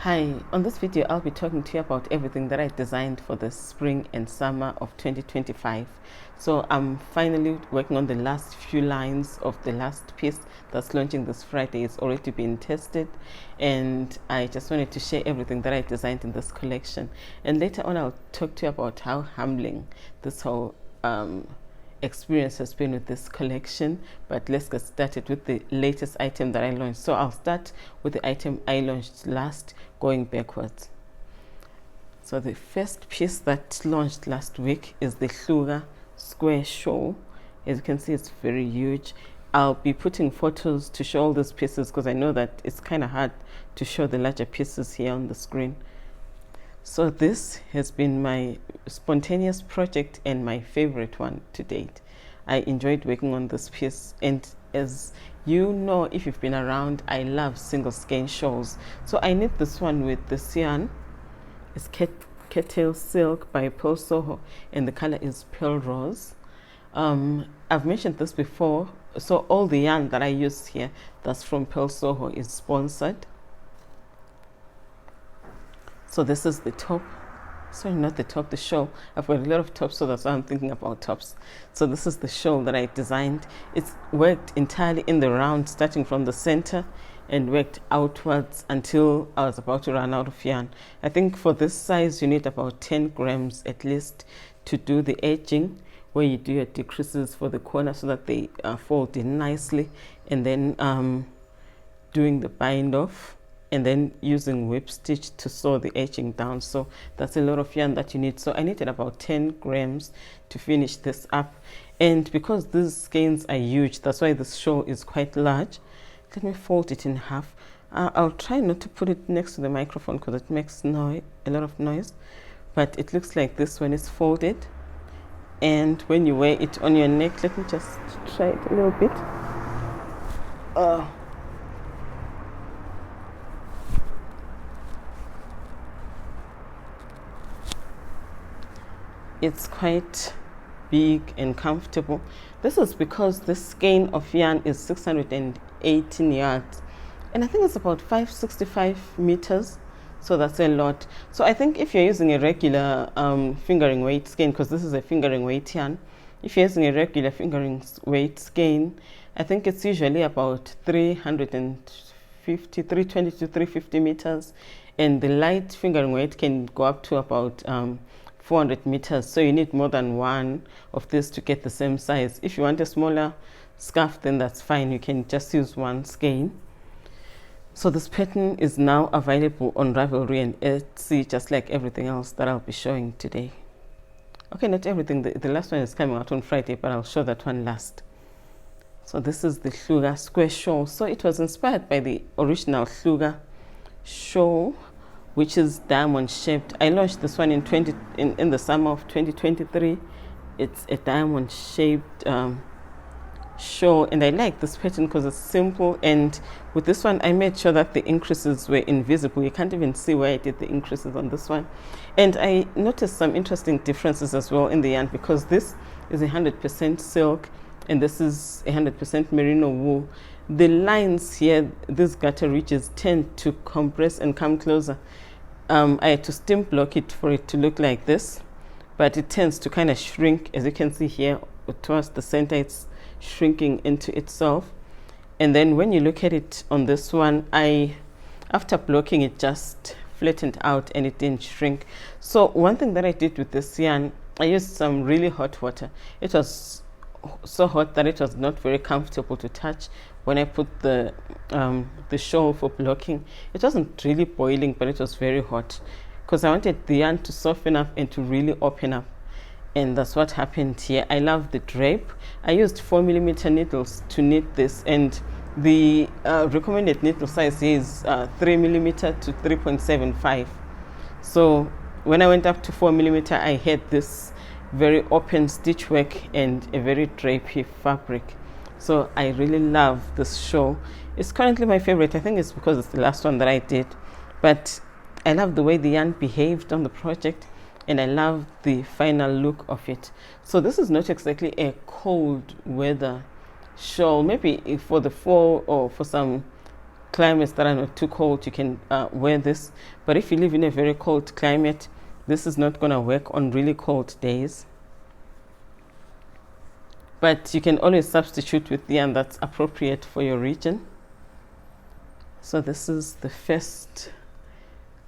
Hi, on this video I'll be talking to you about everything that I designed for the spring and summer of 2025. So I'm finally working on the last few lines of the last piece that's launching this Friday. It's already been tested, and I just wanted to share everything that I designed in this collection. And later on I'll talk to you about how humbling this whole experience has been with this collection. But let's get started with the latest item that I launched. So I'll start with the item I launched last, going backwards. So the first piece that launched last week is the Hluka square shawl. As you can see, it's very huge. I'll be putting photos to show all these pieces because I know that it's kind of hard to show the larger pieces here on the screen. So this has been my spontaneous project and my favorite one to date. I enjoyed working on this piece, and as you know, if you've been around, I love single skein shawls. So I knit this one with the yarn. It's Cattail silk by Purl Soho, and the color is Purl Rose. I've mentioned this before, so all the yarn that I use here that's from Purl Soho is sponsored. So this is the top. Sorry, not the top, the shawl. I've got a lot of tops, so that's why I'm thinking about tops. So this is the shawl that I designed. It's worked entirely in the round, starting from the center and worked outwards until I was about to run out of yarn. I think for this size, you need about 10 grams at least to do the edging, where you do your decreases for the corner so that they fold in nicely, and then doing the bind off, and then using whip stitch to sew the edging down. So that's a lot of yarn that you need. So I needed about 10 grams to finish this up. And because these skeins are huge, that's why this shawl is quite large. Let me fold it in half. I'll try not to put it next to the microphone because it makes a lot of noise. But it looks like this when it's folded. And when you wear it on your neck, let me just try it a little bit. It's quite big and comfortable. This is because the skein of yarn is 618 yards, and I think it's about 565 meters, so that's a lot. So I think if you're using a regular fingering weight skein, because this is a fingering weight yarn, if you're using a regular fingering weight skein, I think it's usually about 320 to 350 meters, and the light fingering weight can go up to about 400 meters. So you need more than one of this to get the same size. If you want a smaller scarf, then that's fine. You can just use one skein. So this pattern is now available on Ravelry and Etsy, just like everything else that I'll be showing today. Okay, not everything. The last one is coming out on Friday, but I'll show that one last. So this is the Hluka square shawl. So it was inspired by the original Hluka shawl, which is diamond shaped. I launched this one in the summer of 2023. It's a diamond shaped shawl, and I like this pattern because it's simple. And with this one, I made sure that the increases were invisible. You can't even see where I did the increases on this one. And I noticed some interesting differences as well in the yarn, because this is 100% silk and this is 100% merino wool. The lines here, these gutter ridges, tend to compress and come closer. I had to steam block it for it to look like this, but it tends to kind of shrink. As you can see here, towards the center, it's shrinking into itself. And then when you look at it on this one, after blocking it, just flattened out and it didn't shrink. So one thing that I did with this yarn, I used some really hot water. It was so hot that it was not very comfortable to touch when I put the shawl for blocking. It wasn't really boiling, but it was very hot because I wanted the yarn to soften up and to really open up, and that's what happened here. I love the drape. I used 4mm needles to knit this, and the recommended needle size is 3mm to 3.75. So when I went up to 4mm, I had this very open stitch work and a very drapey fabric. So I really love this shawl. It's currently my favorite. I think it's because it's the last one that I did, but I love the way the yarn behaved on the project, and I love the final look of it. So this is not exactly a cold weather shawl. Maybe for the fall or for some climates that are not too cold, you can wear this. But if you live in a very cold climate, this is not going to work on really cold days. But you can always substitute with yarn that's appropriate for your region. So this is the first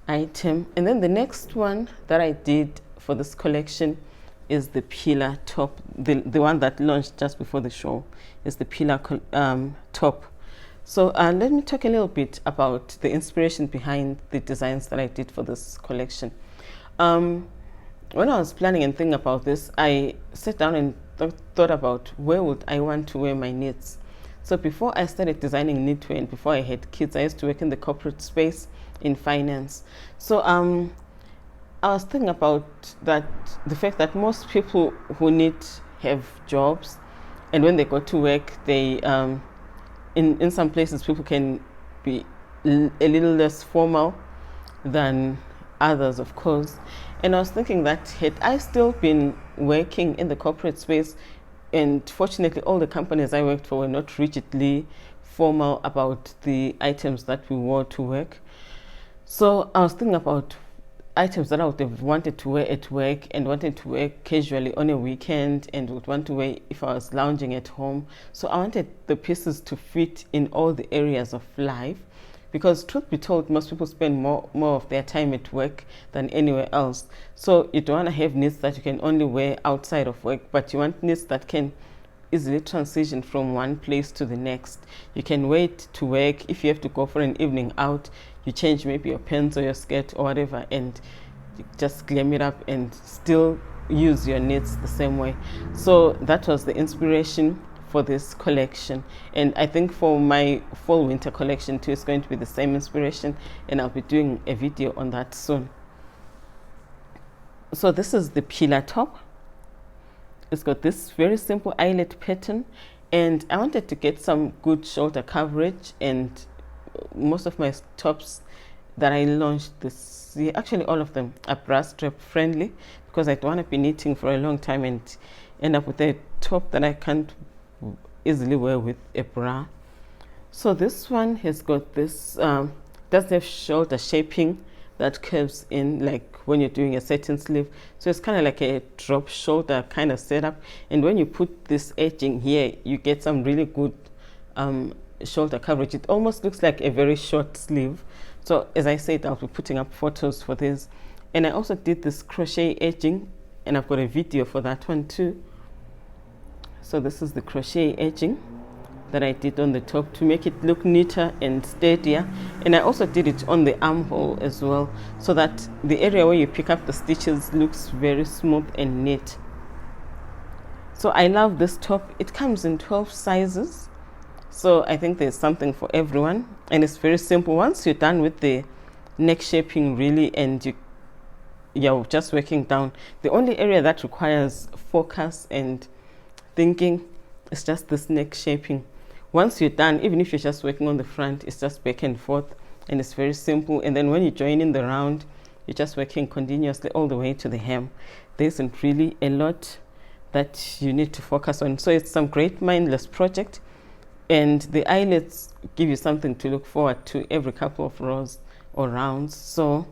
item. And then the next one that I did for this collection is the pillar top. The one that launched just before the show is the pillar top. So let me talk a little bit about the inspiration behind the designs that I did for this collection. When I was planning and thinking about this, I sat down and thought about where would I want to wear my knits. So before I started designing knitwear and before I had kids, I used to work in the corporate space in finance. So I was thinking about the fact that most people who knit have jobs, and when they go to work, they in some places people can be a little less formal than others, of course. And I was thinking that had I still been working in the corporate space, and fortunately all the companies I worked for were not rigidly formal about the items that we wore to work. So I was thinking about items that I would have wanted to wear at work and wanted to wear casually on a weekend and would want to wear if I was lounging at home. So I wanted the pieces to fit in all the areas of life, because truth be told, most people spend more of their time at work than anywhere else. So you don't want to have knits that you can only wear outside of work, but you want knits that can easily transition from one place to the next. You can wear it to work. If you have to go for an evening out, you change maybe your pants or your skirt or whatever and you just glam it up and still use your knits the same way. So that was the inspiration for this collection, and I think for my fall winter collection too, it's going to be the same inspiration, and I'll be doing a video on that soon. So this is the pillar top. It's got this very simple eyelet pattern, and I wanted to get some good shoulder coverage, and most of my tops that I launched this year, actually all of them, are bra strap friendly, because I don't want to be knitting for a long time and end up with a top that I can't easily wear with a bra. So this one has got this, doesn't have shoulder shaping that curves in like when you're doing a satin sleeve. So it's kind of like a drop shoulder kind of setup. And when you put this edging here, you get some really good shoulder coverage. It almost looks like a very short sleeve. So as I said, I'll be putting up photos for this. And I also did this crochet edging, and I've got a video for that one too. So this is the crochet edging that I did on the top to make it look neater and steadier. And I also did it on the armhole as well, so that the area where you pick up the stitches looks very smooth and neat. So I love this top. It comes in 12 sizes. So I think there's something for everyone, and it's very simple. Once you're done with the neck shaping really, and you're just working down, the only area that requires focus and thinking is just this neck shaping. Once you're done, even if you're just working on the front, it's just back and forth, and it's very simple. And then when you join in the round, you're just working continuously all the way to the hem. There isn't really a lot that you need to focus on. So it's some great mindless project, and the eyelets give you something to look forward to every couple of rows or rounds. So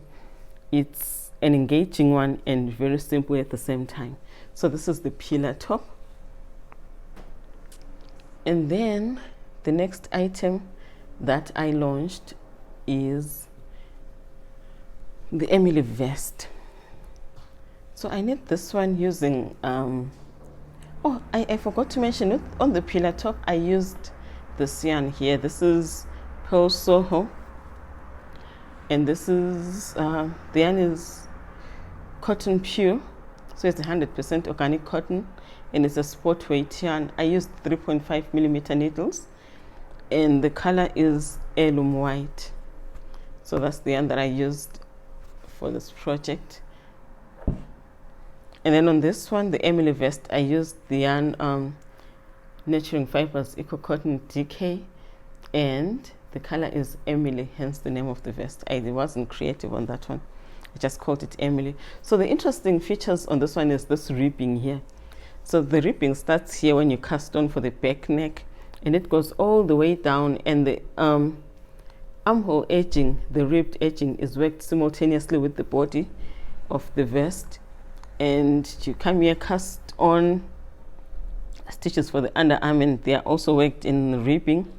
it's an engaging one and very simple at the same time. So this is the pillar top. And then the next item that I launched is the Emily vest. So I knit this one using I forgot to mention it, on the pillar top I used this yarn here. This is Purl Soho, and this is the yarn is cotton pure, so it's 100% organic cotton, and it's a sport weight yarn. I used 3.5mm needles, and the color is heirloom white. So that's the yarn that I used for this project. And then on this one, the Emily vest, I used the yarn Nurturing Fibers Eco Cotton DK, and the color is Emily, hence the name of the vest. I wasn't creative on that one. I just called it Emily. So the interesting features on this one is this ribbing here. So the ribbing starts here when you cast on for the back neck, and it goes all the way down, and armhole edging, the ribbed edging, is worked simultaneously with the body of the vest, and you come here, cast on stitches for the underarm, and they are also worked in ribbing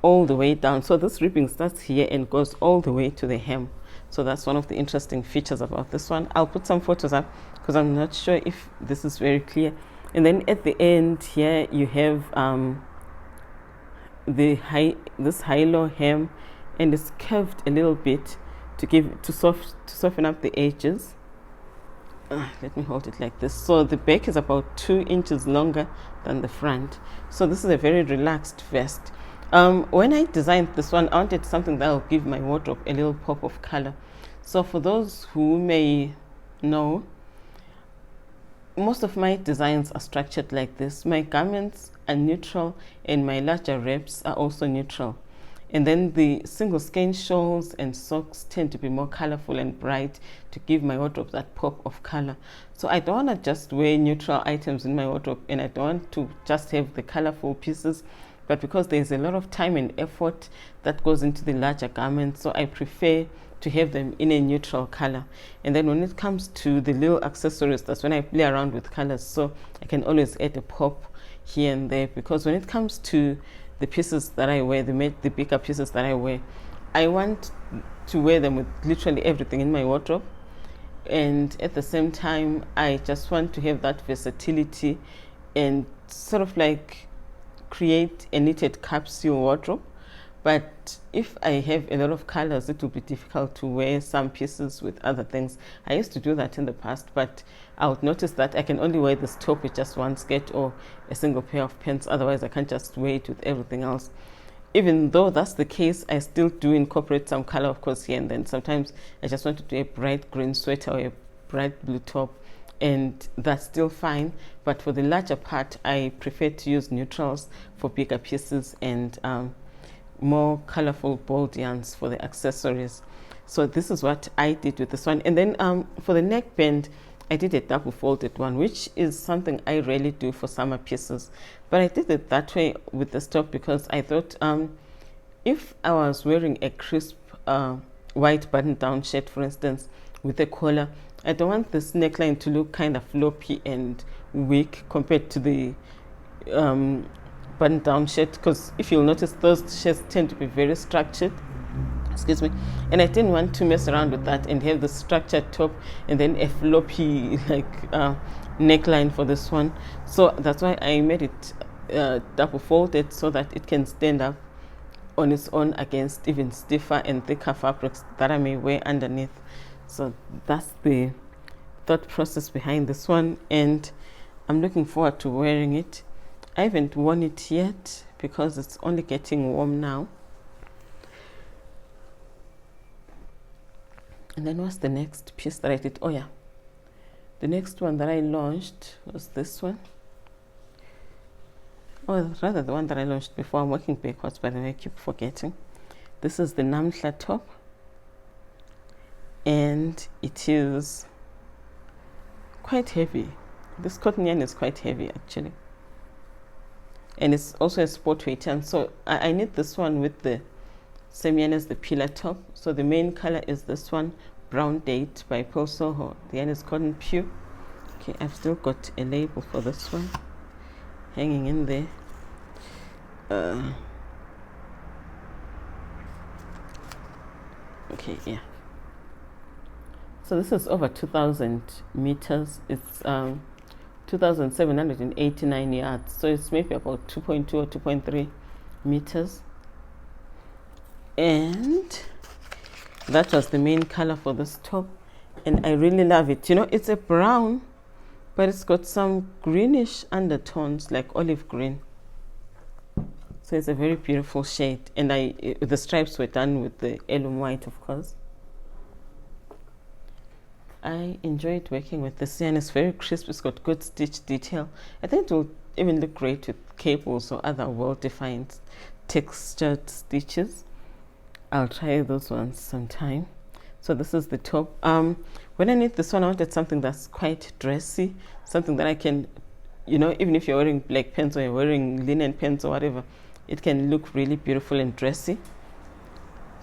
all the way down. So this ribbing starts here and goes all the way to the hem. So that's one of the interesting features about this one. I'll put some photos up because I'm not sure if this is very clear. And then at the end here you have this high-low hem, and it's curved a little bit to soften up the edges. Let me hold it like this. So the back is about 2 inches longer than the front. So this is a very relaxed vest. When I designed this one, I wanted something that will give my wardrobe a little pop of color. So for those who may know, most of my designs are structured like this. My garments are neutral and my larger wraps are also neutral. And then the single skein shawls and socks tend to be more colorful and bright to give my wardrobe that pop of color. So I don't want to just wear neutral items in my wardrobe, and I don't want to just have the colorful pieces, but because there's a lot of time and effort that goes into the larger garments, so I prefer to have them in a neutral color. And then when it comes to the little accessories, that's when I play around with colors, so I can always add a pop here and there. Because when it comes to the pieces that I wear, the bigger pieces that I wear, I want to wear them with literally everything in my wardrobe, and at the same time I just want to have that versatility and sort of like create a knitted capsule wardrobe. But if I have a lot of colors, it will be difficult to wear some pieces with other things. I used to do that in the past, but I would notice that I can only wear this top with just one skirt or a single pair of pants. Otherwise, I can't just wear it with everything else. Even though that's the case, I still do incorporate some color, of course, here and then. Sometimes I just want to do a bright green sweater or a bright blue top, and that's still fine. But for the larger part, I prefer to use neutrals for bigger pieces and more colorful bold yarns for the accessories. So this is what I did with this one. And then for the neckband, I did a double folded one, which is something I rarely do for summer pieces, but I did it that way with this top because I thought if I was wearing a crisp white button down shirt, for instance, with a collar, I don't want this neckline to look kind of floppy and weak compared to the button down shirt, because if you'll notice, those shirts tend to be very structured, excuse me, and I didn't want to mess around with that and have the structured top and then a floppy like neckline for this one. So that's why I made it double folded, so that it can stand up on its own against even stiffer and thicker fabrics that I may wear underneath. So that's the thought process behind this one, and I'm looking forward to wearing it. I haven't worn it yet because it's only getting warm now. And then what's the next piece that I did? Oh yeah, the next one that I launched was this one. Or rather the one that I launched before. I'm working backwards, by the way, I keep forgetting. This is the Namhla top, and it is quite heavy. This cotton yarn is quite heavy actually, and it's also a sport weight yarn. So I knit this one with the same yarn as the pillar top. So the main color is this one, Brown Date by Purl Soho. The yarn is cotton pure. Okay, I've still got a label for this one hanging in there. Okay, yeah. So this is over 2,000 meters. It's 2,789 yards. So it's maybe about 2.2 or 2.3 meters. And that was the main color for this top, and I really love it. You know, it's a brown, but it's got some greenish undertones, like olive green. So it's a very beautiful shade, and the stripes were done with the heirloom white, of course. I enjoyed working with this yarn. It's very crisp. It's got good stitch detail. I think it will even look great with cables or other well-defined textured stitches. I'll try those ones sometime. So this is the top. When I knit this one, I wanted something that's quite dressy, something that I can, you know, even if you're wearing black pants or you're wearing linen pants or whatever, it can look really beautiful and dressy.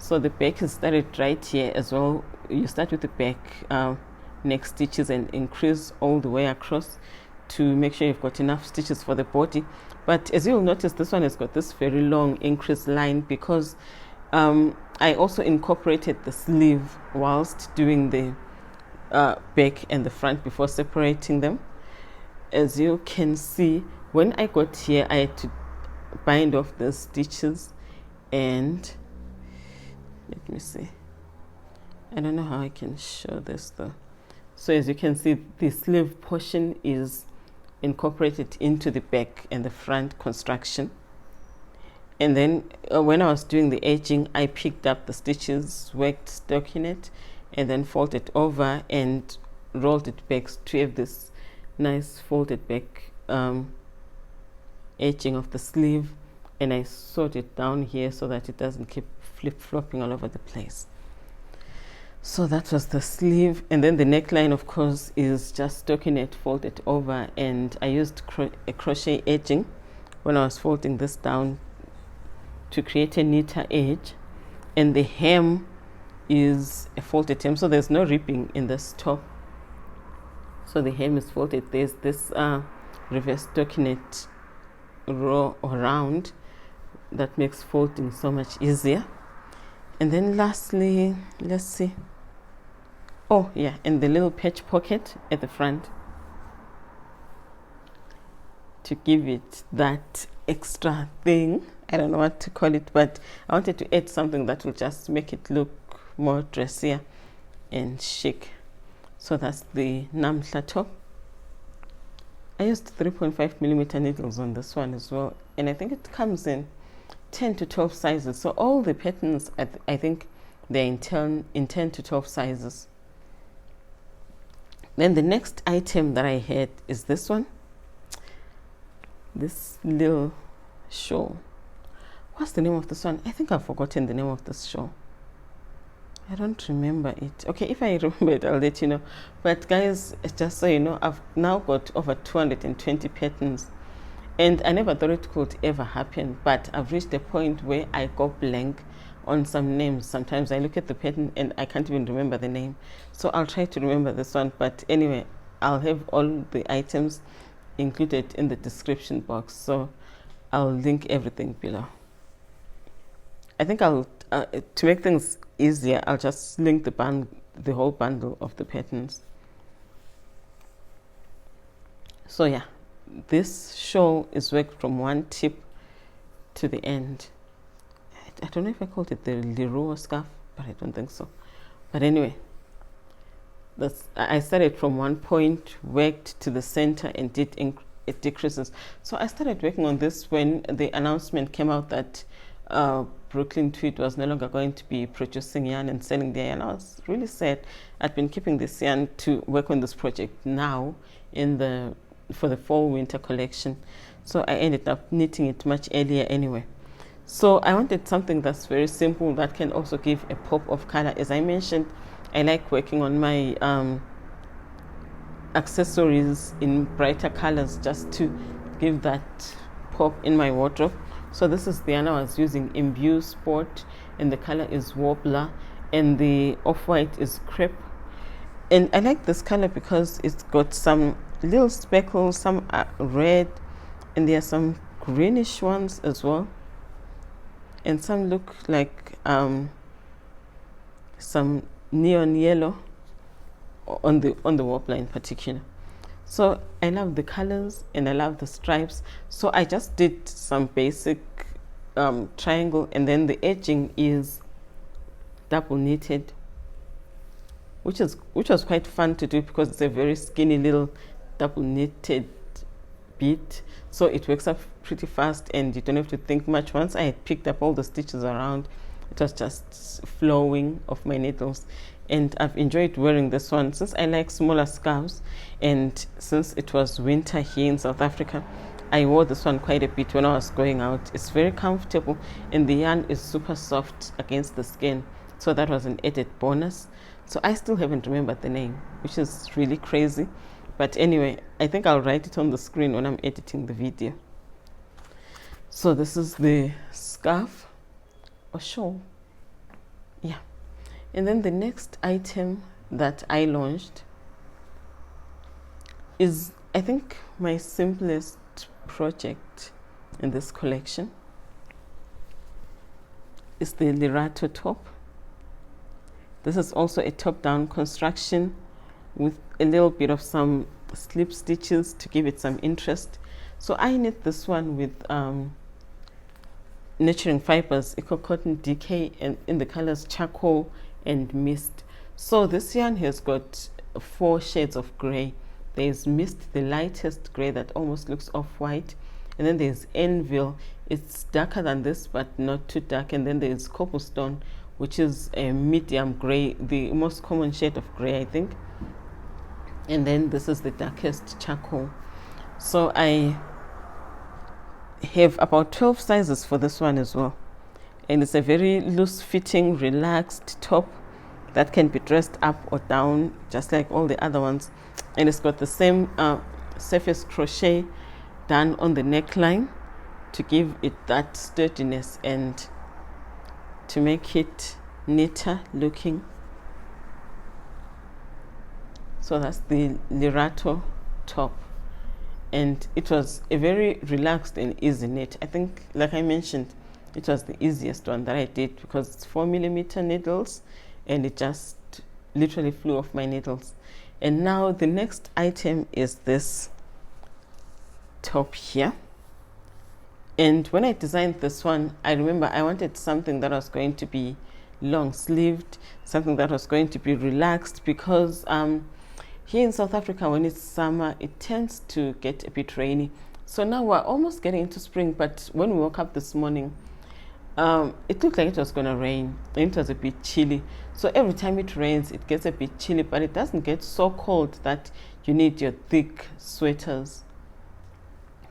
So the back is started right here as well. You start with the back neck stitches and increase all the way across to make sure you've got enough stitches for the body. But as you'll notice, this one has got this very long increased line because I also incorporated the sleeve whilst doing the back and the front before separating them. As you can see, when I got here, I had to bind off the stitches, and let me see, I don't know how I can show this though. So as you can see, the sleeve portion is incorporated into the back and the front construction. And then when I was doing the edging, I picked up the stitches, worked stockinette, and then folded over and rolled it back to have this nice folded back edging of the sleeve. And I sewed it down here so that it doesn't keep flip-flopping all over the place. So that was the sleeve. And then the neckline, of course, is just stockinette folded over, and I used a crochet edging when I was folding this down to create a neater edge. And the hem is a folded hem, so there's no ripping in this top. So the hem is folded. There's this reverse stockinette row around that makes folding so much easier. And then lastly, let's see, oh yeah, and the little patch pocket at the front to give it that extra thing. I don't know what to call it, but I wanted to add something that will just make it look more dressier and chic. So that's the Namhla top. I used 3.5mm needles on this one as well, and I think it comes in 10 to 12 sizes. So all the patterns, I think they're in 10 to 12 sizes. Then the next item that I had is this one, this little shawl. What's the name of this one? I think I've forgotten the name of this shawl. I don't remember it. Okay, if I remember it, I'll let you know. But guys, just so you know, I've now got over 220 patterns, and I never thought it could ever happen, but I've reached a point where I go blank on some names. Sometimes I look at the pattern and I can't even remember the name. So I'll try to remember this one. But anyway, I'll have all the items included in the description box. So I'll link everything below. I think I'll, to make things easier, I'll just link the whole bundle of the patterns. So yeah, this shawl is worked from one tip to the end. I don't know if I called it the Leroy scarf, but I don't think so. But anyway, I started from one point, worked to the center, and it decreases. So I started working on this when the announcement came out that Brooklyn Tweed was no longer going to be producing yarn and selling their yarn. I was really sad. I'd been keeping this yarn to work on this project now for the fall winter collection. So I ended up knitting it much earlier anyway. So I wanted something that's very simple that can also give a pop of color. As I mentioned, I like working on my accessories in brighter colors just to give that pop in my wardrobe. So this is the yarn I was using, Imbue Sport, and the color is Warbler, and the off-white is Crepe. And I like this color because it's got some little speckles, some are red, and there are some greenish ones as well, and some look like some neon yellow on the Warbler in particular. So I love the colors and I love the stripes. So I just did some basic triangle, and then the edging is double knitted, which was quite fun to do because it's a very skinny little double knitted bead. So it works up pretty fast and you don't have to think much. Once I had picked up all the stitches around, it was just flowing off my needles. And I've enjoyed wearing this one since I like smaller scarves, and since it was winter here in South Africa, I wore this one quite a bit when I was going out. It's very comfortable and the yarn is super soft against the skin, so that was an added bonus. So I still haven't remembered the name, which is really crazy, but anyway, I think I'll write it on the screen when I'm editing the video. So this is the scarf or shawl. And then the next item that I launched is, I think, my simplest project in this collection. It's the Lirato top. This is also a top-down construction with a little bit of some slip stitches to give it some interest. So I knit this one with Nurturing Fibers Eco Cotton DK, and in the colors Charcoal and Mist. So this yarn has got 4 shades of gray. There's Mist, the lightest gray that almost looks off-white, and then there's Anvil. It's darker than this but not too dark, and then there's Cobblestone, which is a medium gray, the most common shade of gray, I think. And then this is the darkest Charcoal. So I have about 12 sizes for this one as well, and it's a very loose fitting, relaxed top that can be dressed up or down just like all the other ones. And it's got the same surface crochet done on the neckline to give it that sturdiness and to make it neater looking. So that's the Lirato top, and it was a very relaxed and easy knit. I think, like I mentioned, it was the easiest one that I did because it's 4mm needles, and it just literally flew off my needles. And now the next item is this top here. And when I designed this one, I remember I wanted something that was going to be long sleeved, something that was going to be relaxed, because here in South Africa, when it's summer, it tends to get a bit rainy. So now we're almost getting into spring, but when we woke up this morning, it looked like it was going to rain, and it was a bit chilly. So every time it rains, it gets a bit chilly, but it doesn't get so cold that you need your thick sweaters.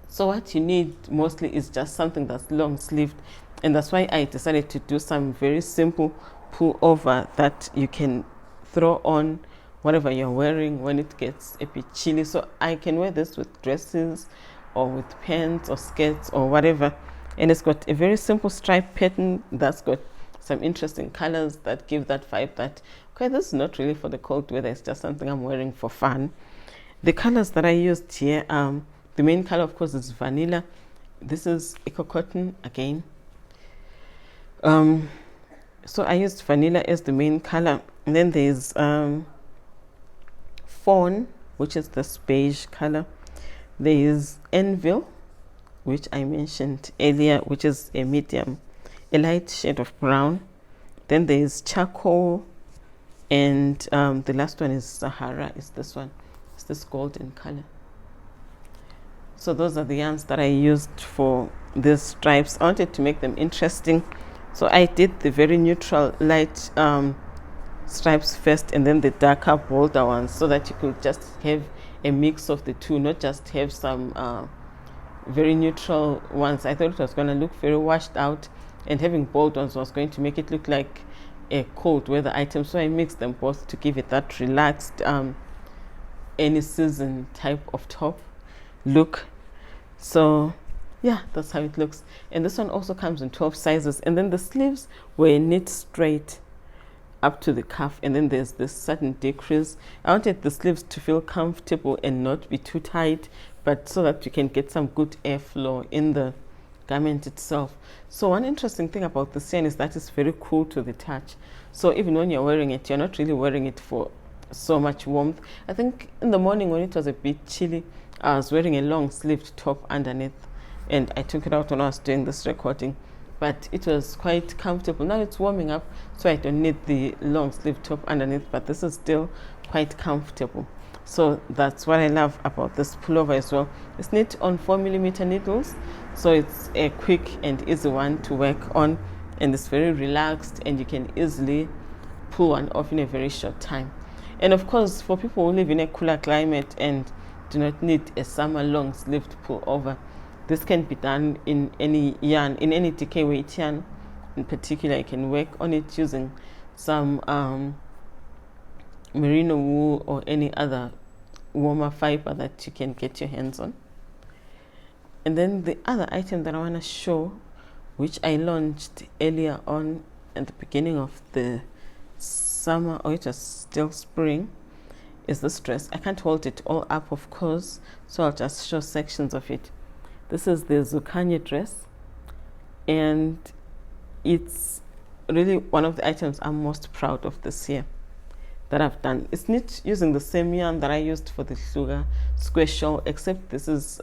So what you need mostly is just something that's long sleeved, and that's why I decided to do some very simple pullover that you can throw on whatever you're wearing when it gets a bit chilly. So I can wear this with dresses or with pants or skirts or whatever. And it's got a very simple stripe pattern that's got some interesting colors that give that vibe that, okay, this is not really for the cold weather, it's just something I'm wearing for fun. The colors that I used here, the main color, of course, is vanilla. This is Eco Cotton again. So I used vanilla as the main color. And then there's Fawn, which is this beige color. There is Anvil, which I mentioned earlier, which is a medium, a light shade of brown. Then there is Charcoal, and the last one is Sahara, is this one. It's this golden color. So those are the yarns that I used for these stripes. I wanted to make them interesting, so I did the very neutral light stripes first, and then the darker bolder ones, so that you could just have a mix of the two, not just have some very neutral ones. I thought it was going to look very washed out, and having bold ones was going to make it look like a cold weather item. So I mixed them both to give it that relaxed any season type of top look. So yeah, that's how it looks. And this one also comes in 12 sizes. And then the sleeves were knit straight up to the cuff, and then there's this satin decrease. I wanted the sleeves to feel comfortable and not be too tight, but so that you can get some good airflow in the garment itself. So one interesting thing about this yarn is that it's very cool to the touch. So even when you're wearing it, you're not really wearing it for so much warmth. I think in the morning when it was a bit chilly, I was wearing a long sleeved top underneath, and I took it out when I was doing this recording, but it was quite comfortable. Now it's warming up, so I don't need the long sleeve top underneath, but this is still quite comfortable. So that's what I love about this pullover as well. It's knit on 4mm needles, so it's a quick and easy one to work on, and it's very relaxed, and you can easily pull one off in a very short time. And of course, for people who live in a cooler climate and do not need a summer long sleeved pullover, this can be done in any yarn, in any DK weight yarn. In particular, you can work on it using some merino wool or any other warmer fiber that you can get your hands on. And then the other item that I want to show, which I launched earlier on at the beginning of the summer, or it was still spring, is this dress. I can't hold it all up, of course, so I'll just show sections of it. This is the zucchini dress, and it's really one of the items I'm most proud of this year that I've done. It's knit using the same yarn that I used for the Hluka square shawl, except this is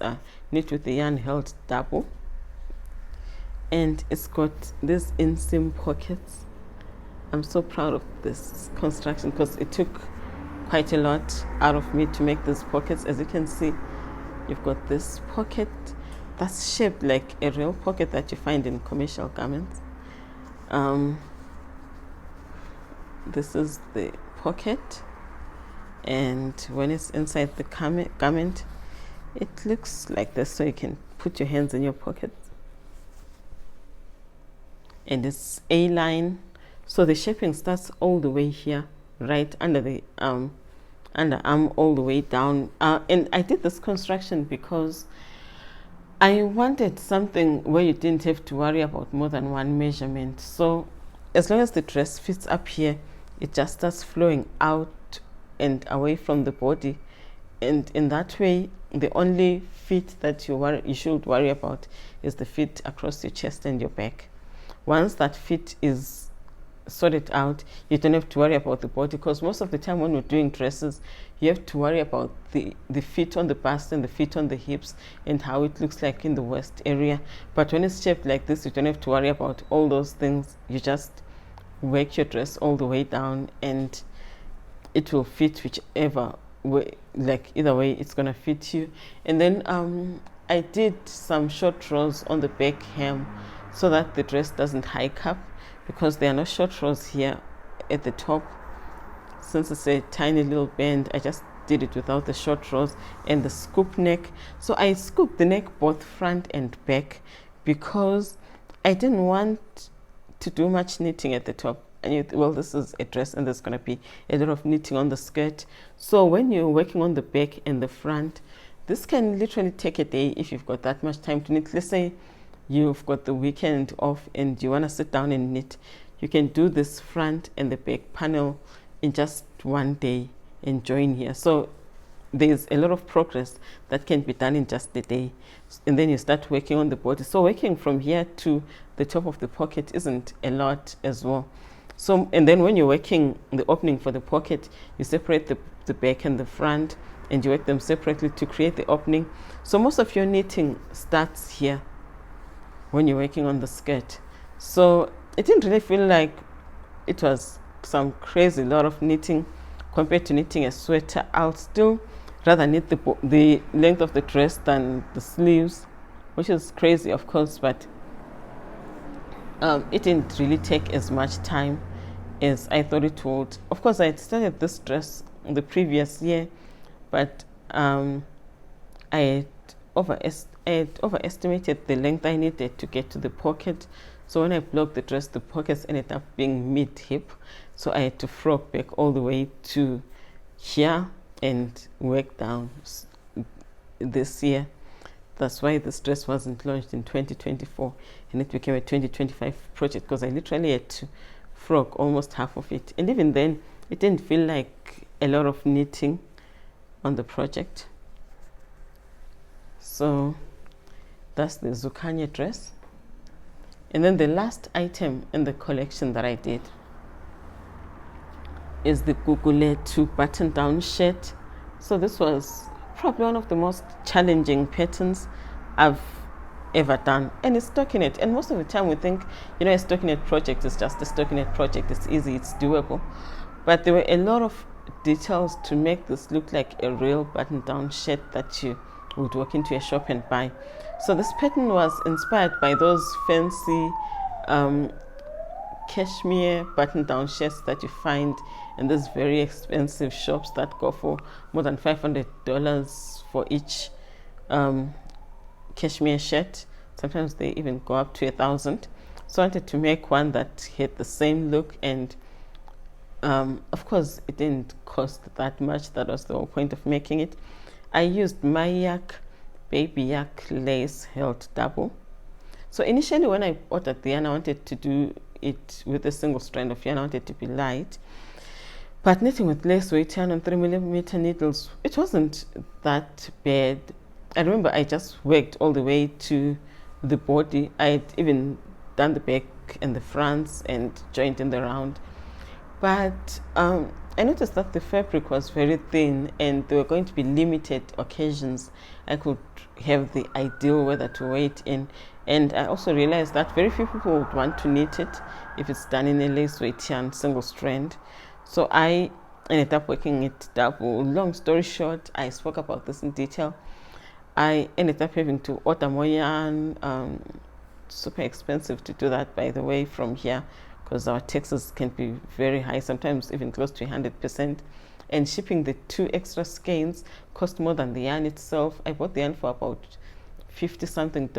knit with the yarn held double, and it's got these inseam pockets. I'm so proud of this construction because it took quite a lot out of me to make these pockets. As you can see, you've got this pocket that's shaped like a real pocket that you find in commercial garments. This is the pocket, and when it's inside the garment, it looks like this, so you can put your hands in your pockets. And it's A-line, so the shaping starts all the way here, right under the underarm, all the way down. And I did this construction because I wanted something where you didn't have to worry about more than one measurement. So as long as the dress fits up here, it just starts flowing out and away from the body. And in that way, the only fit that you should worry about is the fit across your chest and your back. Once that fit is sorted out, you don't have to worry about the body, because most of the time when we're doing dresses, you have to worry about the fit on the bust and the fit on the hips and how it looks like in the waist area. But when it's shaped like this, you don't have to worry about all those things. You just work your dress all the way down and it will fit whichever way, like either way it's gonna fit you. And then I did some short rolls on the back hem so that the dress doesn't hike up, because there are no short rolls here at the top. Since it's a tiny little band, I just did it without the short rolls and the scoop neck. So I scooped the neck both front and back because I didn't want to do much knitting at the top. And well, this is a dress and there's going to be a lot of knitting on the skirt. So when you're working on the back and the front, this can literally take a day if you've got that much time to knit. Let's say you've got the weekend off and you want to sit down and knit. You can do this front and the back panel in just one day and join here. So there's a lot of progress that can be done in just a day. And then you start working on the body. So working from here to the top of the pocket isn't a lot as well. So, and then when you're working the opening for the pocket, you separate the back and the front and you work them separately to create the opening. So most of your knitting starts here when you're working on the skirt. So it didn't really feel like it was some crazy lot of knitting compared to knitting a sweater. I'll still rather knit the length of the dress than the sleeves, which is crazy, of course, but it didn't really take as much time as I thought it would. Of course, I had started this dress the previous year, but I had overestimated the length I needed to get to the pocket. So when I blocked the dress, the pockets ended up being mid-hip. So I had to frock back all the way to here and work down this year. That's why this dress wasn't launched in 2024 and it became a 2025 project, because I literally had to frock almost half of it. And even then, it didn't feel like a lot of knitting on the project. So that's the zucchini dress. And then the last item in the collection that I did is the Gugule 2 button down shirt. So this was probably one of the most challenging patterns I've ever done, and it's stockinette. And most of the time we think, you know, a stockinette project is just a stockinette project, it's easy, it's doable, but there were a lot of details to make this look like a real button down shirt that you would walk into a shop and buy. So this pattern was inspired by those fancy cashmere button down shirts that you find in these very expensive shops that go for more than $500 for each cashmere shirt. Sometimes they even go up to $1,000. So I wanted to make one that had the same look, and of course it didn't cost that much. That was the whole point of making it. I used my yak baby yak lace held double. So initially when I ordered the yarn, I wanted to do it with a single strand of yarn. I wanted it to be light. But knitting with lace weight yarn on 3mm needles, it wasn't that bad. I remember I just worked all the way to the body. I had even done the back and the fronts and joined in the round. But I noticed that the fabric was very thin and there were going to be limited occasions I could have the ideal weather to wear it in. And I also realized that very few people would want to knit it if it's done in a lace weight yarn, single strand. So I ended up working it double. Long story short, I spoke about this in detail. I ended up having to order more yarn. Super expensive to do that, by the way, from here, because our taxes can be very high, sometimes even close to 100%. And shipping the 2 extra skeins cost more than the yarn itself. I bought the yarn for about $50 something,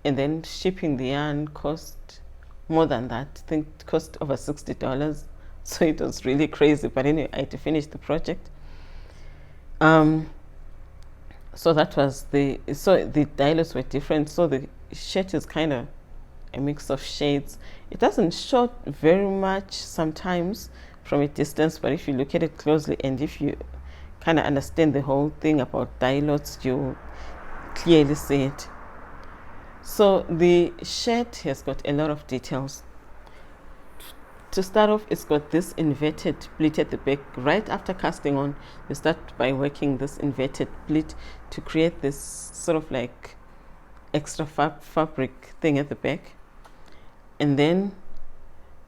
and then shipping the yarn cost more than that. I think it cost over $60. So it was really crazy. But anyway, I had to finish the project. So that was the dye lots were different. So the shirt is kind of a mix of shades. It doesn't show very much sometimes from a distance, but if you look at it closely and if you kind of understand the whole thing about dye lots, you clearly see it. So the shirt has got a lot of details. To start off, it's got this inverted pleat at the back. Right after casting on, you start by working this inverted pleat to create this sort of like extra fabric thing at the back. And then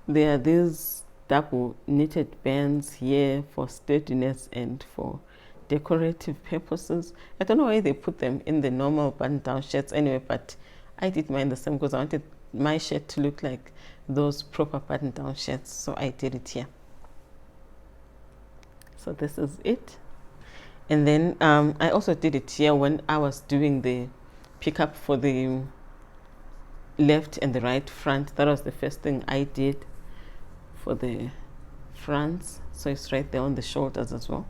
there are these double knitted bands here for sturdiness and for decorative purposes. I don't know why they put them in the normal button-down shirts anyway, but I did mine the same because I wanted my shirt to look like those proper button-down shirts, so I did it here. So this is it. And then I also did it here when I was doing the pickup for the left and the right front. That was the first thing I did for the fronts, so it's right there on the shoulders as well.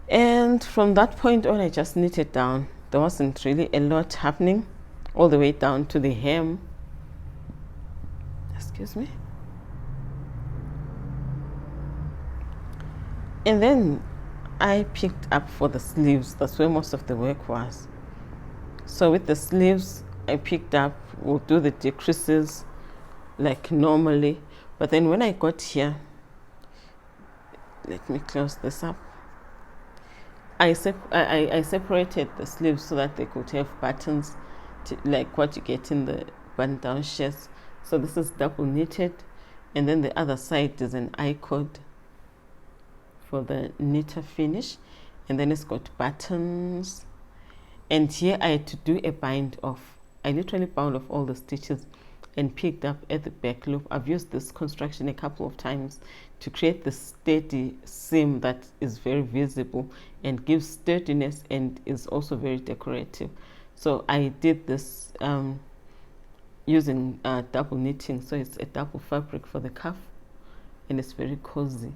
And from that point on, I just knitted down. There wasn't really a lot happening all the way down to the hem. Excuse me. And then I picked up for the sleeves. That's where most of the work was. So with the sleeves, I picked up, we'll do the decreases like normally. But then when I got here, let me close this up. I separated the sleeves so that they could have buttons, like what you get in the button-down shirts. So this is double knitted, and then the other side is an I-cord for the knitter finish, and then it's got buttons. And here I had to do a bind off. I literally bound off all the stitches and picked up at the back loop. I've used this construction a couple of times to create the steady seam that is very visible and gives sturdiness and is also very decorative. So I did this using double knitting, so it's a double fabric for the cuff and it's very cozy.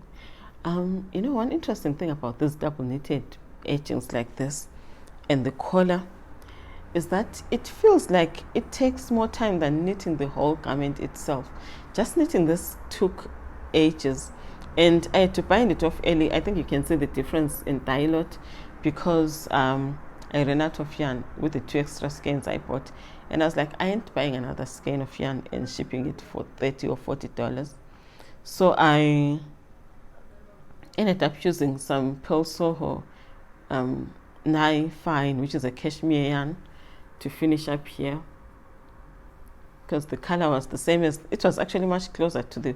You know, one interesting thing about this double knitted edgings like this and the collar is that it feels like it takes more time than knitting the whole garment itself. Just knitting this took ages, and I had to bind it off early. I think you can see the difference in dye lot because I ran out of yarn with the 2 extra skeins I bought, and I was like, I ain't buying another skein of yarn and shipping it for $30 or $40. So I ended up using some Purl Soho Nye Fine, which is a cashmere yarn, to finish up here, because the color was the same as, it was actually much closer to the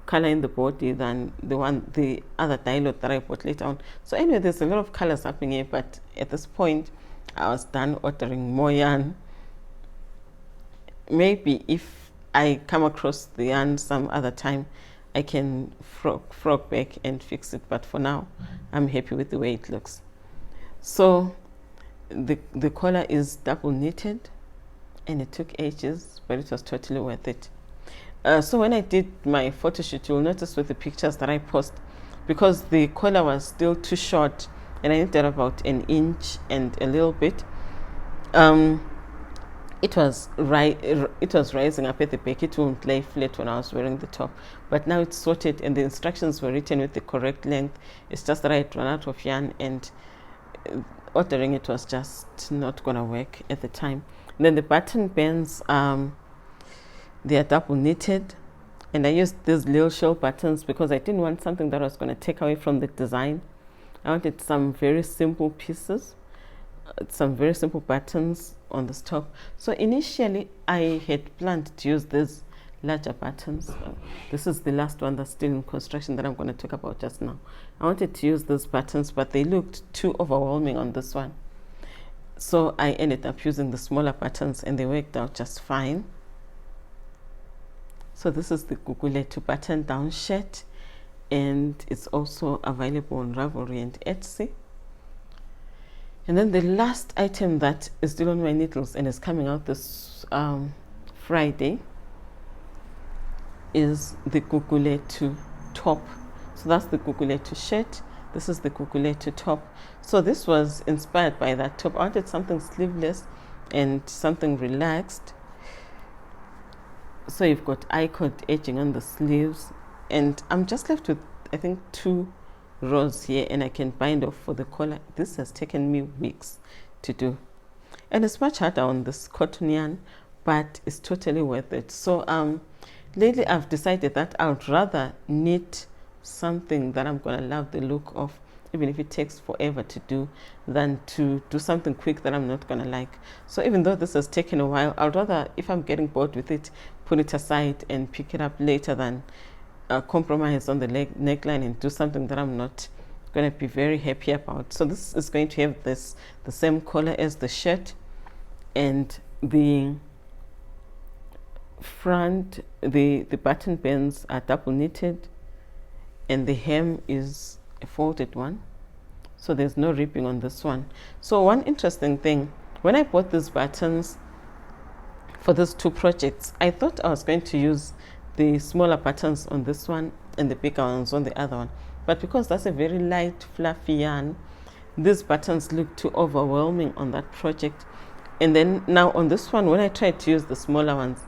color in the body than the other dye lot that I bought later on. So anyway, there's a lot of colors happening here, but at this point I was done ordering more yarn. Maybe if I come across the yarn some other time, I can frog back and fix it, but for now I'm happy with the way it looks. So the collar is double knitted and it took ages, but it was totally worth it. So when I did my photo shoot, you'll notice with the pictures that I post, because the collar was still too short and I knitted about 1 inch and a little bit, it was rising up at the back. It won't lay flat when I was wearing the top, but now it's sorted and the instructions were written with the correct length. It's just that I had run out of yarn, and ordering it was just not gonna work at the time. And then the button bands, they are double knitted, and I used these little shawl buttons because I didn't want something that was going to take away from the design. I wanted some very simple pieces, some very simple buttons on this top. So initially I had planned to use these larger buttons. This is the last one that's still in construction that I'm going to talk about just now. I wanted to use those buttons, but they looked too overwhelming on this one. So I ended up using the smaller buttons, and they worked out just fine. So this is the Guguletu button down shirt, and it's also available on Ravelry and Etsy. And then the last item that is still on my needles and is coming out this Friday is the Guguletu top. So that's the Guguletu shirt. This is the Guguletu top. So this was inspired by that top. I wanted something sleeveless and something relaxed. So you've got I-cord edging on the sleeves, and I'm just left with, I think, 2 rows here, and I can bind off for the collar. This has taken me weeks to do, and it's much harder on this cotton yarn, but it's totally worth it. So lately I've decided that I would rather knit something that I'm gonna love the look of, even if it takes forever to do, than to do something quick that I'm not gonna like. So even though this has taken a while, I'd rather, if I'm getting bored with it, put it aside and pick it up later than compromise on the neckline and do something that I'm not going to be very happy about. So this is going to have the same color as the shirt, and the front, the button bands are double knitted, and the hem is a folded one, so there's no ripping on this one. So one interesting thing, when I bought these buttons for these 2 projects, I thought I was going to use the smaller buttons on this one and the bigger ones on the other one, but because that's a very light fluffy yarn, these buttons look too overwhelming on that project. And then now on this one, when I tried to use the smaller ones,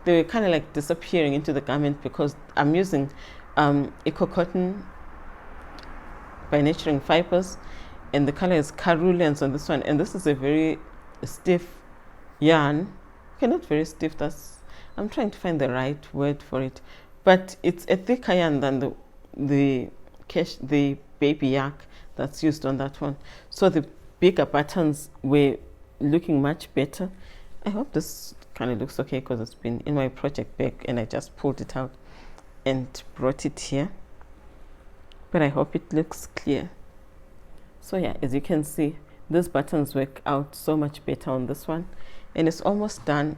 they were kind of like disappearing into the garment because I'm using Eco Cotton by Nurturing Fibers, and the color is Carulens on this one, and this is a very stiff yarn. Okay, not very stiff, I'm trying to find the right word for it, but it's a thicker yarn than the baby yak that's used on that one. So the bigger buttons were looking much better. I hope this kind of looks okay because it's been in my project bag and I just pulled it out and brought it here, but I hope it looks clear. So yeah, as you can see, these buttons work out so much better on this one, and it's almost done,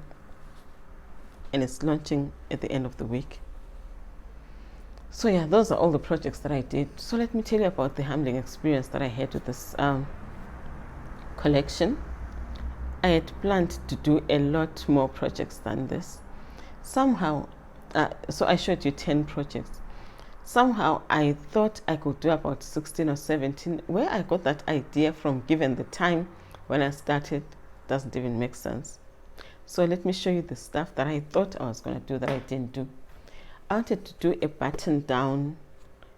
and it's launching at the end of the week. So yeah, those are all the projects that I did. So let me tell you about the humbling experience that I had with this collection. I had planned to do a lot more projects than this. Somehow, so I showed you 10 projects. Somehow I thought I could do about 16 or 17. Where I got that idea from, given the time when I started, doesn't even make sense. So let me show you the stuff that I thought I was going to do that I didn't do. I wanted to do a button down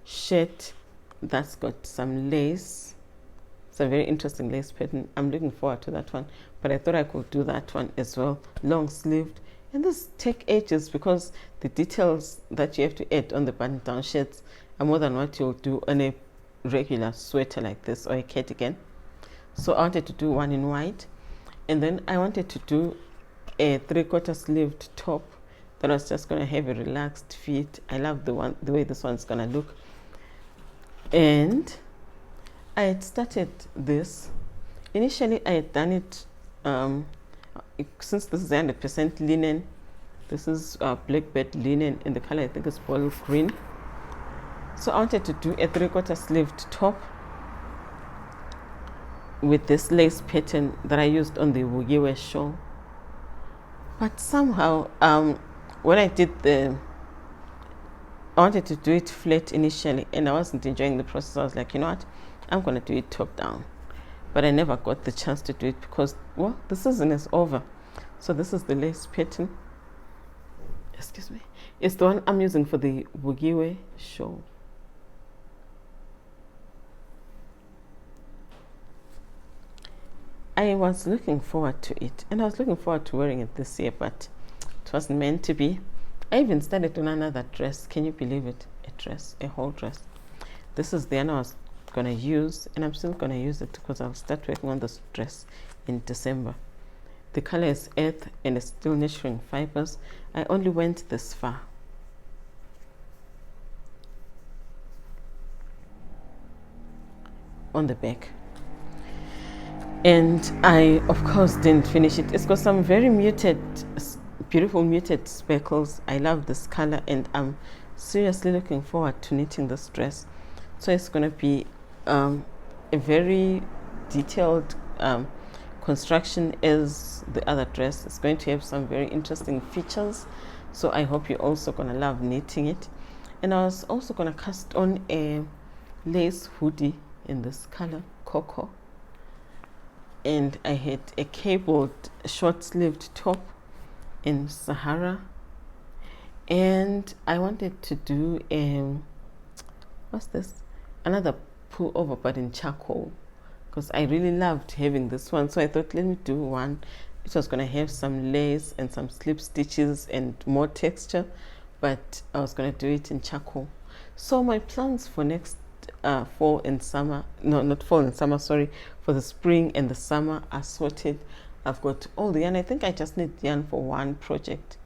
shirt that's got some lace. It's a very interesting lace pattern. I'm looking forward to that one, but I thought I could do that one as well, long sleeved. And this take ages because the details that you have to add on the button down shirts are more than what you'll do on a regular sweater like this or a cardigan. So I wanted to do one in white, and then I wanted to do a 3/4 sleeved top that was just going to have a relaxed fit. I love the way this one's going to look. And I had started this. Initially I had done it, since this is 100% linen, this is blackbird linen, and the color I think is bottle green. So I wanted to do a 3/4 sleeved top with this lace pattern that I used on the Knitwear shawl. But somehow, when I did I wanted to do it flat initially, and I wasn't enjoying the process. I was like, you know what, I'm going to do it top down. But I never got the chance to do it because, well, the season is over. So this is the lace pattern. Excuse me. It's the one I'm using for the Bugiwe shawl. I was looking forward to it, and I was looking forward to wearing it this year, but it wasn't meant to be. I even started on another dress. Can you believe it? A dress, a whole dress. This is the one I was going to use, and I'm still going to use it because I'll start working on this dress in December. The color is earth and it's still nurturing fibers. I only went this far. On the back. And I, of course, didn't finish it. It's got some very muted, beautiful muted speckles. I love this color, and I'm seriously looking forward to knitting this dress. So it's going to be a very detailed construction as the other dress. It's going to have some very interesting features, so I hope you're also going to love knitting it. And I was also going to cast on a lace hoodie in this color, cocoa, and I had a cabled short-sleeved top in Sahara, and I wanted to do what's this, another pullover but in charcoal, because I really loved having this one. So I thought, let me do one. It was going to have some lace and some slip stitches and more texture, but I was going to do it in charcoal. So my plans for next fall and summer, no, not fall and summer, sorry, for the spring and the summer are sorted. I've got all the yarn. I think I just need yarn for one project,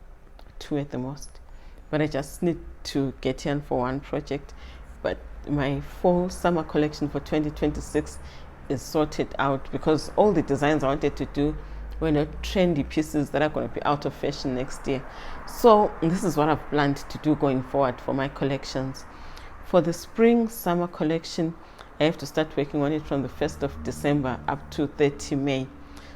two at the most, but I just need to get yarn for one project. But my fall summer collection for 2026 is sorted out, because all the designs I wanted to do were not trendy pieces that are going to be out of fashion next year. So this is what I've planned to do going forward for my collections. For the spring summer collection, I have to start working on it from the 1st of December up to 30 May.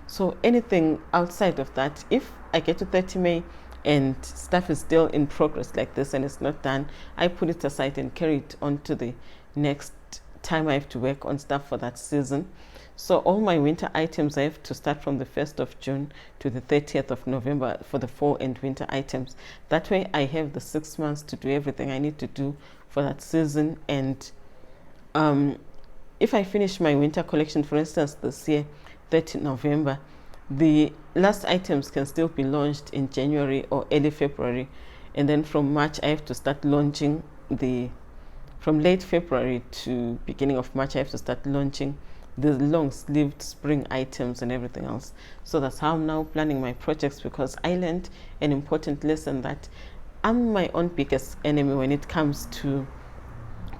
So anything outside of that, if I get to 30 May and stuff is still in progress like this and it's not done, I put it aside and carry it on to the next time I have to work on stuff for that season. So all my winter items, I have to start from the 1st of June to the 30th of November for the fall and winter items. That way I have the 6 months to do everything I need to do for that season. And if I finish my winter collection, for instance, this year, 30 November, the last items can still be launched in January or early February. And then from March, I have to start launching from late February to beginning of March, I have to start launching the long-sleeved spring items and everything else. So that's how I'm now planning my projects, because I learned an important lesson that I'm my own biggest enemy when it comes to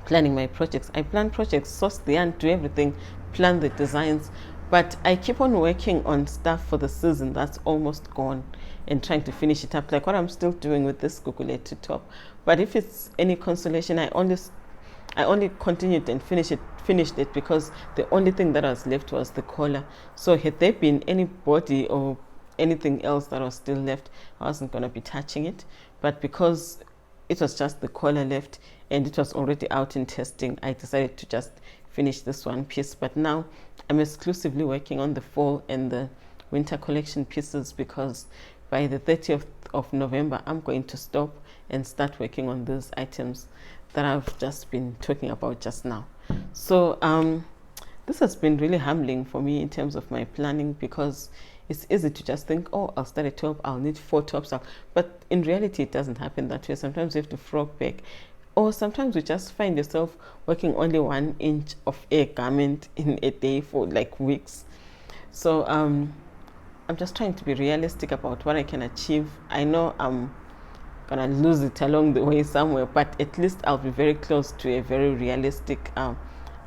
planning my projects. I plan projects, source the yarn, do everything, plan the designs, but I keep on working on stuff for the season that's almost gone and trying to finish it up, like what I'm still doing with this Guguletu top. But if it's any consolation, I only continued and finished it because the only thing that was left was the collar. So had there been any body or anything else that was still left, I wasn't going to be touching it. But because it was just the collar left and it was already out in testing, I decided to just finish this one piece. But now I'm exclusively working on the fall and the winter collection pieces, because by the 30th of November I'm going to stop and start working on those items that I've just been talking about just now. So this has been really humbling for me in terms of my planning, because it's easy to just think, oh, I'll start a top, I'll need 4 tops up. But in reality, it doesn't happen that way. Sometimes you have to frog back, or sometimes you just find yourself working only 1 inch of a garment in a day for like weeks. So I'm just trying to be realistic about what I can achieve. I know I'm gonna lose it along the way somewhere, but at least I'll be very close to a very realistic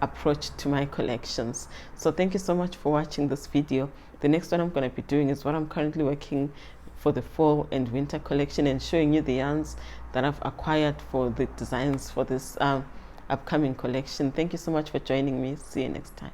approach to my collections. So thank you so much for watching this video. The next one I'm going to be doing is what I'm currently working for the fall and winter collection, and showing you the yarns that I've acquired for the designs for this upcoming collection. Thank you so much for joining me. See you next time.